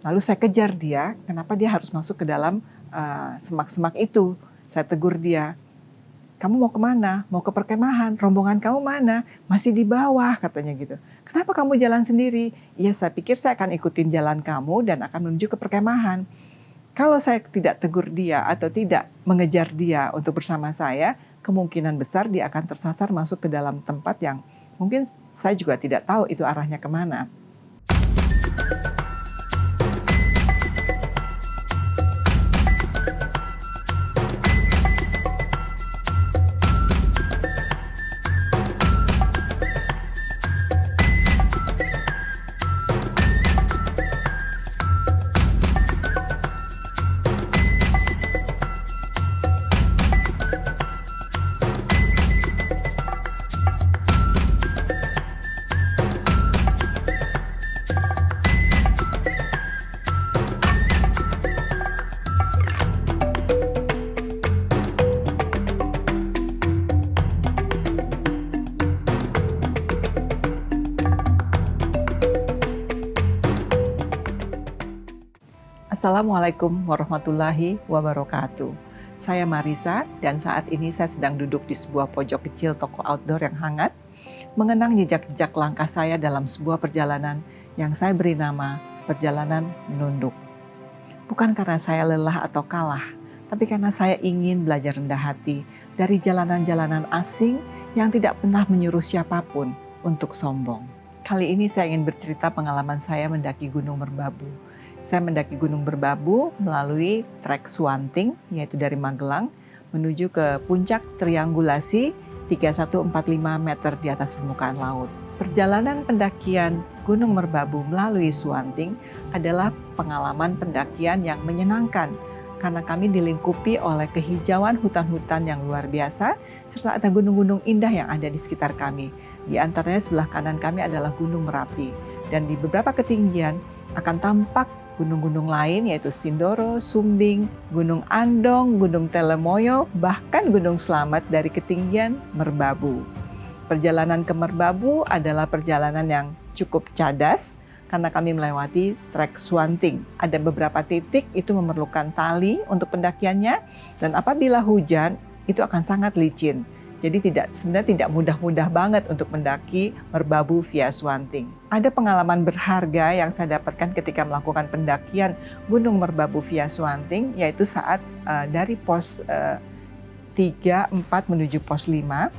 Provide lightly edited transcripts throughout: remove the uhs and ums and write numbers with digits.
Lalu saya kejar dia, kenapa dia harus masuk ke dalam semak-semak itu. Saya tegur dia, kamu mau kemana? Mau ke perkemahan, rombongan kamu mana? Masih di bawah, katanya gitu. Kenapa kamu jalan sendiri? Iya, saya pikir saya akan ikutin jalan kamu dan akan menuju ke perkemahan. Kalau saya tidak tegur dia atau tidak mengejar dia untuk bersama saya, kemungkinan besar dia akan tersasar masuk ke dalam tempat yang mungkin saya juga tidak tahu itu arahnya kemana. Assalamualaikum warahmatullahi wabarakatuh. Saya Marisa dan saat ini saya sedang duduk di sebuah pojok kecil toko outdoor yang hangat, mengenang jejak-jejak langkah saya dalam sebuah perjalanan yang saya beri nama Perjalanan Menunduk. Bukan karena saya lelah atau kalah, tapi karena saya ingin belajar rendah hati dari jalanan-jalanan asing yang tidak pernah menyuruh siapapun untuk sombong. Kali ini saya ingin bercerita pengalaman saya mendaki Gunung Merbabu. Saya mendaki Gunung Merbabu melalui trek Suwanting, yaitu dari Magelang, menuju ke puncak triangulasi 3145 meter di atas permukaan laut. Perjalanan pendakian Gunung Merbabu melalui Suwanting adalah pengalaman pendakian yang menyenangkan, karena kami dilingkupi oleh kehijauan hutan-hutan yang luar biasa, serta ada gunung-gunung indah yang ada di sekitar kami. Di antaranya sebelah kanan kami adalah Gunung Merapi, dan di beberapa ketinggian akan tampak gunung-gunung lain yaitu Sindoro, Sumbing, Gunung Andong, Gunung Telemoyo, bahkan Gunung Slamet dari ketinggian Merbabu. Perjalanan ke Merbabu adalah perjalanan yang cukup cadas karena kami melewati trek Suwanting. Ada beberapa titik itu memerlukan tali untuk pendakiannya dan apabila hujan itu akan sangat licin. Jadi sebenarnya tidak mudah-mudah banget untuk mendaki Merbabu via Suwanting. Ada pengalaman berharga yang saya dapatkan ketika melakukan pendakian Gunung Merbabu via Suwanting, yaitu saat dari pos 3, 4 menuju pos 5,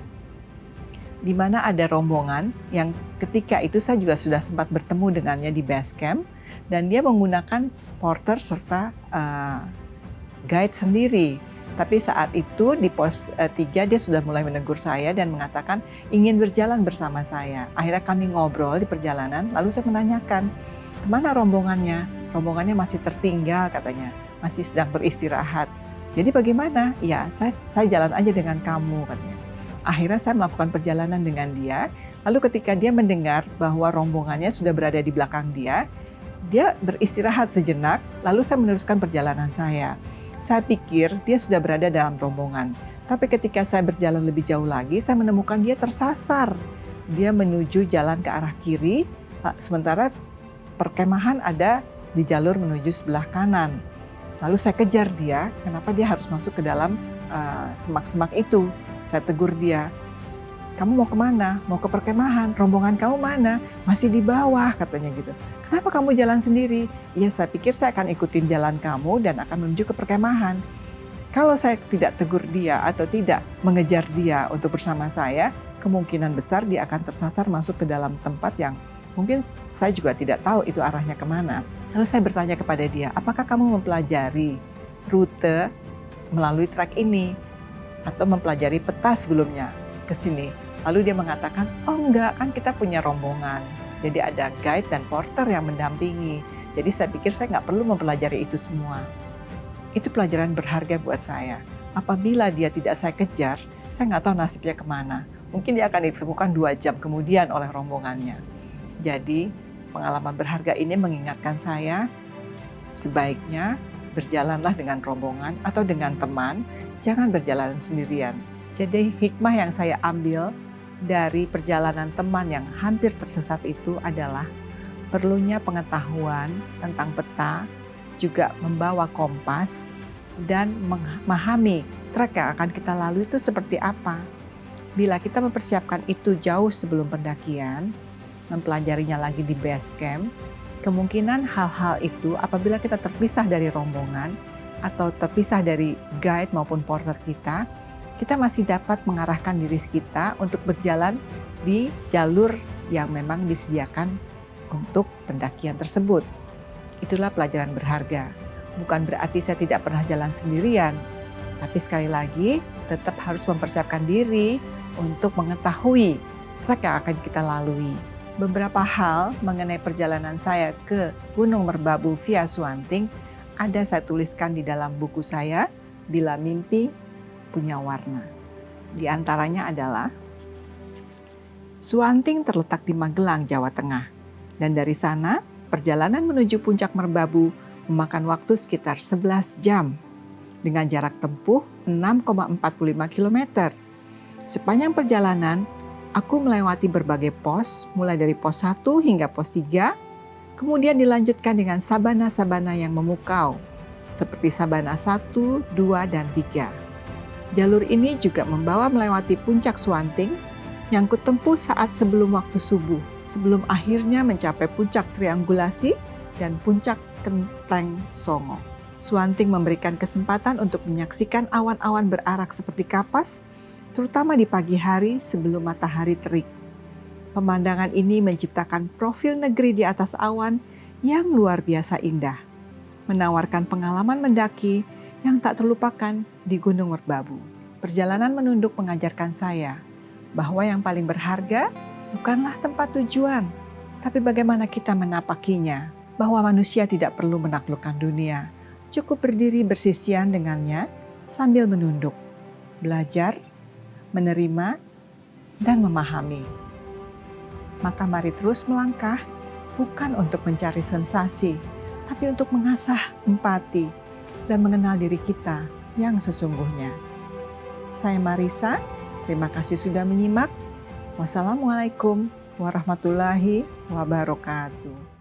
di mana ada rombongan yang ketika itu saya juga sudah sempat bertemu dengannya di base camp, dan dia menggunakan porter serta guide sendiri. Tapi saat itu di pos 3 dia sudah mulai menegur saya dan mengatakan ingin berjalan bersama saya. Akhirnya kami ngobrol di perjalanan, lalu saya menanyakan, kemana rombongannya? Rombongannya masih tertinggal katanya, masih sedang beristirahat. Jadi bagaimana? Ya, saya jalan aja dengan kamu katanya. Akhirnya saya melakukan perjalanan dengan dia, lalu ketika dia mendengar bahwa rombongannya sudah berada di belakang dia beristirahat sejenak, lalu saya meneruskan perjalanan saya. Saya pikir dia sudah berada dalam rombongan. Tapi ketika saya berjalan lebih jauh lagi, saya menemukan dia tersasar. Dia menuju jalan ke arah kiri, sementara perkemahan ada di jalur menuju sebelah kanan. Lalu saya kejar dia, kenapa dia harus masuk ke dalam semak-semak itu. Saya tegur dia, kamu mau kemana? Mau ke perkemahan, rombongan kamu mana? Masih di bawah, katanya gitu. Kenapa kamu jalan sendiri? Iya, saya pikir saya akan ikutin jalan kamu dan akan menuju ke perkemahan. Kalau saya tidak tegur dia atau tidak mengejar dia untuk bersama saya, kemungkinan besar dia akan tersasar masuk ke dalam tempat yang mungkin saya juga tidak tahu itu arahnya kemana. Lalu saya bertanya kepada dia, apakah kamu mempelajari rute melalui trek ini? Atau mempelajari peta sebelumnya ke sini? Lalu dia mengatakan, oh enggak, kan kita punya rombongan. Jadi ada guide dan porter yang mendampingi. Jadi saya pikir saya nggak perlu mempelajari itu semua. Itu pelajaran berharga buat saya. Apabila dia tidak saya kejar, saya nggak tahu nasibnya kemana. Mungkin dia akan ditemukan 2 jam kemudian oleh rombongannya. Jadi pengalaman berharga ini mengingatkan saya, sebaiknya berjalanlah dengan rombongan atau dengan teman, jangan berjalan sendirian. Jadi hikmah yang saya ambil dari perjalanan teman yang hampir tersesat itu adalah perlunya pengetahuan tentang peta, juga membawa kompas, dan memahami trek yang akan kita lalui itu seperti apa. Bila kita mempersiapkan itu jauh sebelum pendakian, mempelajarinya lagi di base camp, kemungkinan hal-hal itu apabila kita terpisah dari rombongan atau terpisah dari guide maupun porter kita masih dapat mengarahkan diri kita untuk berjalan di jalur yang memang disediakan untuk pendakian tersebut. Itulah pelajaran berharga. Bukan berarti saya tidak pernah jalan sendirian, tapi sekali lagi tetap harus mempersiapkan diri untuk mengetahui trek yang akan kita lalui. Beberapa hal mengenai perjalanan saya ke Gunung Merbabu via Suwanting ada saya tuliskan di dalam buku saya, Bila Mimpi Punya Warna. Di antaranya adalah, Suwanting terletak di Magelang, Jawa Tengah. Dan dari sana, perjalanan menuju puncak Merbabu memakan waktu sekitar 11 jam dengan jarak tempuh 6,45 km. Sepanjang perjalanan, aku melewati berbagai pos, mulai dari pos 1 hingga pos 3, kemudian dilanjutkan dengan sabana-sabana yang memukau, seperti sabana 1, 2, dan 3. Jalur ini juga membawa melewati puncak Suwanting yang kutempuh saat sebelum waktu subuh, sebelum akhirnya mencapai puncak Triangulasi dan puncak Kenteng Songo. Suwanting memberikan kesempatan untuk menyaksikan awan-awan berarak seperti kapas, terutama di pagi hari sebelum matahari terik. Pemandangan ini menciptakan profil negeri di atas awan yang luar biasa indah, menawarkan pengalaman mendaki yang tak terlupakan di Gunung Merbabu. Perjalanan menunduk mengajarkan saya bahwa yang paling berharga bukanlah tempat tujuan, tapi bagaimana kita menapakinya. Bahwa manusia tidak perlu menaklukkan dunia, cukup berdiri bersisian dengannya sambil menunduk, belajar, menerima, dan memahami. Maka mari terus melangkah, bukan untuk mencari sensasi, tapi untuk mengasah empati dan mengenal diri kita yang sesungguhnya. Saya Marisa, terima kasih sudah menyimak. Wassalamualaikum warahmatullahi wabarakatuh.